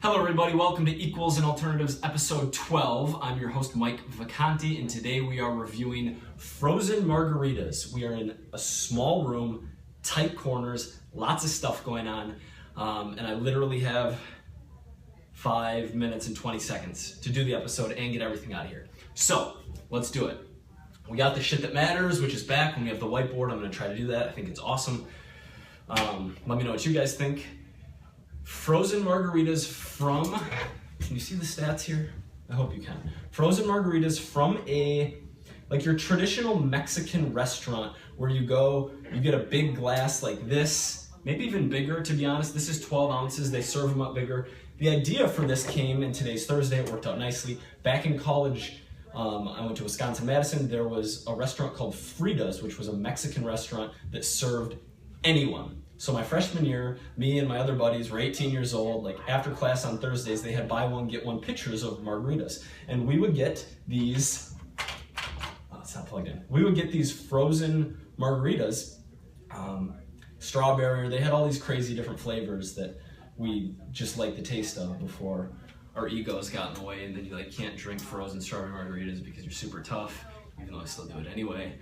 Hello everybody, welcome to Equals and Alternatives episode 12. I'm your host Mike Vacanti, and today we are reviewing frozen margaritas. We are in a small room, tight corners, lots of stuff going on, and I literally have 5 minutes and 20 seconds to do the episode and get everything out of here. So, let's do it. We got the shit that matters, which is back. When we have the whiteboard, I'm going to try to do that. I think it's awesome. Let me know what you guys think. Frozen margaritas from, can you see the stats here? I hope you can. Frozen margaritas from like your traditional Mexican restaurant where you go, you get a big glass like this, maybe even bigger to be honest. This is 12 ounces, they serve them up bigger. The idea for this came in today's Thursday, it worked out nicely. Back in college, I went to Wisconsin-Madison, there was a restaurant called Frida's, which was a Mexican restaurant that served anyone. So my freshman year, me and my other buddies were 18 years old. Like after class on Thursdays, they had buy one, get one pictures of margaritas. And we would get these, oh, it's not plugged in. We would get these frozen margaritas, strawberry, they had all these crazy different flavors that we just liked the taste of before our egos got in the way, and then you like can't drink frozen strawberry margaritas because you're super tough, even though I still do it anyway.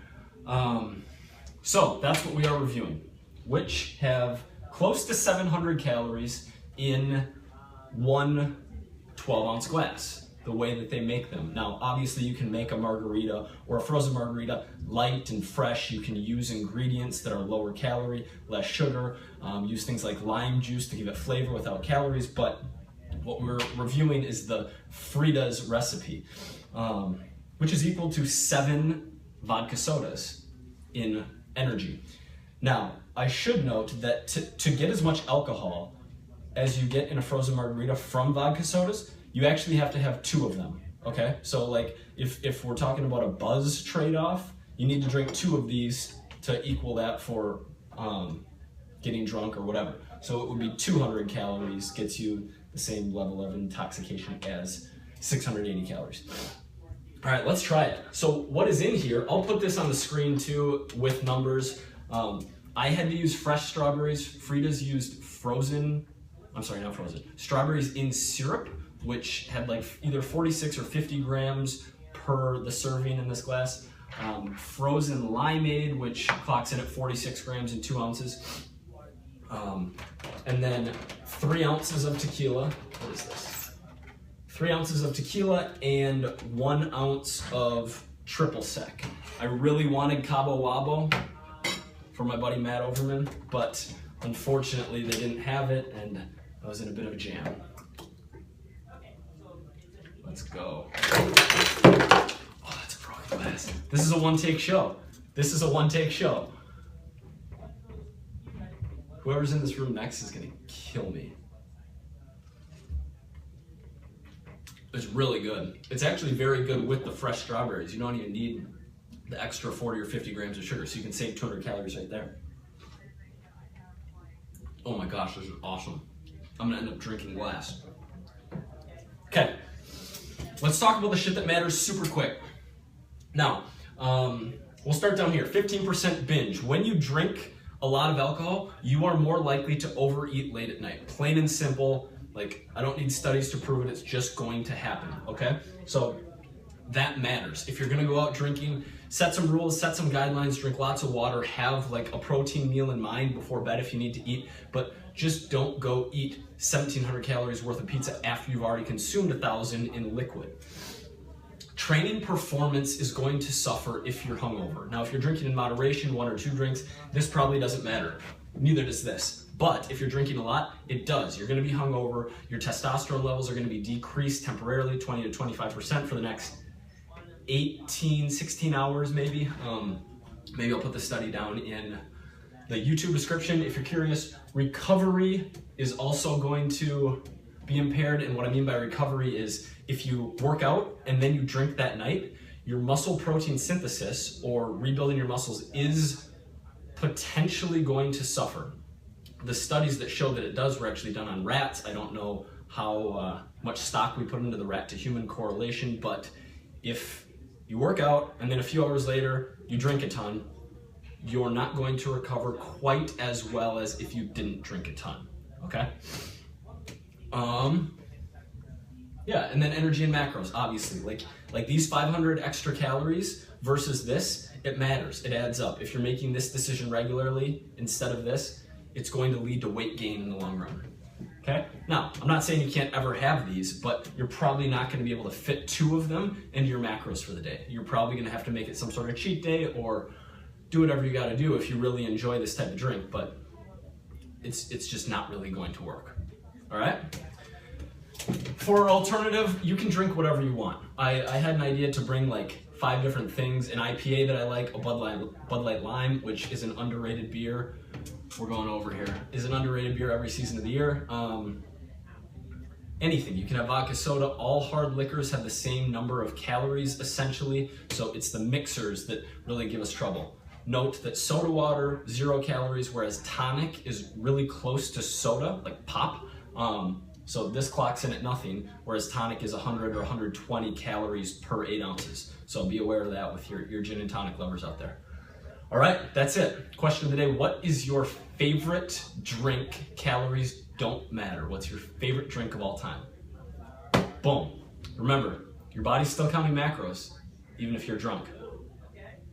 So that's what we are reviewing, which have close to 700 calories in one 12-ounce glass, the way that they make them. Now, obviously you can make a margarita or a frozen margarita light and fresh. You can use ingredients that are lower calorie, less sugar, use things like lime juice to give it flavor without calories, but what we're reviewing is the Frida's recipe, which is equal to 7 vodka sodas in energy. Now, I should note that to get as much alcohol as you get in a frozen margarita from vodka sodas, you actually have to have 2 of them, okay? So like, if we're talking about a buzz trade-off, you need to drink 2 of these to equal that for getting drunk or whatever. So it would be 200 calories gets you the same level of intoxication as 680 calories. All right, let's try it. So what is in here, I'll put this on the screen too with numbers. I had to use fresh strawberries. Frida's used strawberries in syrup, which had like either 46 or 50 grams per the serving in this glass. Frozen limeade, which clocks in at 46 grams and 2 ounces. And then 3 ounces of tequila. What is this? 3 ounces of tequila and 1 ounce of triple sec. I really wanted Cabo Wabo for my buddy Matt Overman, but unfortunately they didn't have it and I was in a bit of a jam. Let's go. Oh, that's a broken glass. This is a one-take show. This is a one-take show. Whoever's in this room next is gonna kill me. It's really good. It's actually very good with the fresh strawberries. You don't even need the extra 40 or 50 grams of sugar, so you can save 200 calories right there. Oh my gosh, this is awesome. I'm gonna end up drinking glass. Okay, let's talk about the shit that matters super quick. Now, we'll start down here. 15% binge. When you drink a lot of alcohol, you are more likely to overeat late at night. Plain and simple. Like, I don't need studies to prove it, it's just going to happen, okay? So that matters. If you're gonna go out drinking, set some rules, set some guidelines, drink lots of water, have like a protein meal in mind before bed if you need to eat, but just don't go eat 1,700 calories worth of pizza after you've already consumed 1,000 in liquid. Training performance is going to suffer if you're hungover. Now, if you're drinking in moderation, 1 or 2 drinks, this probably doesn't matter. Neither does this. But if you're drinking a lot, it does. You're gonna be hungover. Your testosterone levels are gonna be decreased temporarily, 20 to 25% for the next 18, 16 hours maybe. Maybe I'll put the study down in the YouTube description if you're curious. Recovery is also going to be impaired, and what I mean by recovery is if you work out and then you drink that night, your muscle protein synthesis or rebuilding your muscles is potentially going to suffer. The studies that show that it does were actually done on rats. I don't know how much stock we put into the rat to human correlation, but if you work out and then a few hours later you drink a ton, you're not going to recover quite as well as if you didn't drink a ton, okay? Yeah, and then energy and macros, obviously. Like these 500 extra calories versus this, it matters. It adds up. If you're making this decision regularly instead of this, it's going to lead to weight gain in the long run. Okay? Now, I'm not saying you can't ever have these, but you're probably not going to be able to fit 2 of them into your macros for the day. You're probably going to have to make it some sort of cheat day or do whatever you got to do if you really enjoy this type of drink, but it's just not really going to work. All right? For alternative, you can drink whatever you want. I had an idea to bring like 5 different things: an IPA that I like, a Bud Light Lime, which is an underrated beer. We're going over here. Is an underrated beer every season of the year. Anything. You can have vodka soda. All hard liquors have the same number of calories essentially, so it's the mixers that really give us trouble. Note that soda water, 0 calories, whereas tonic is really close to soda, like pop. So this clocks in at nothing, whereas tonic is 100 or 120 calories per 8 ounces. So be aware of that with your gin and tonic lovers out there. All right, that's it. Question of the day: what is your favorite drink? Calories don't matter. What's your favorite drink of all time? Boom. Remember, your body's still counting macros, even if you're drunk.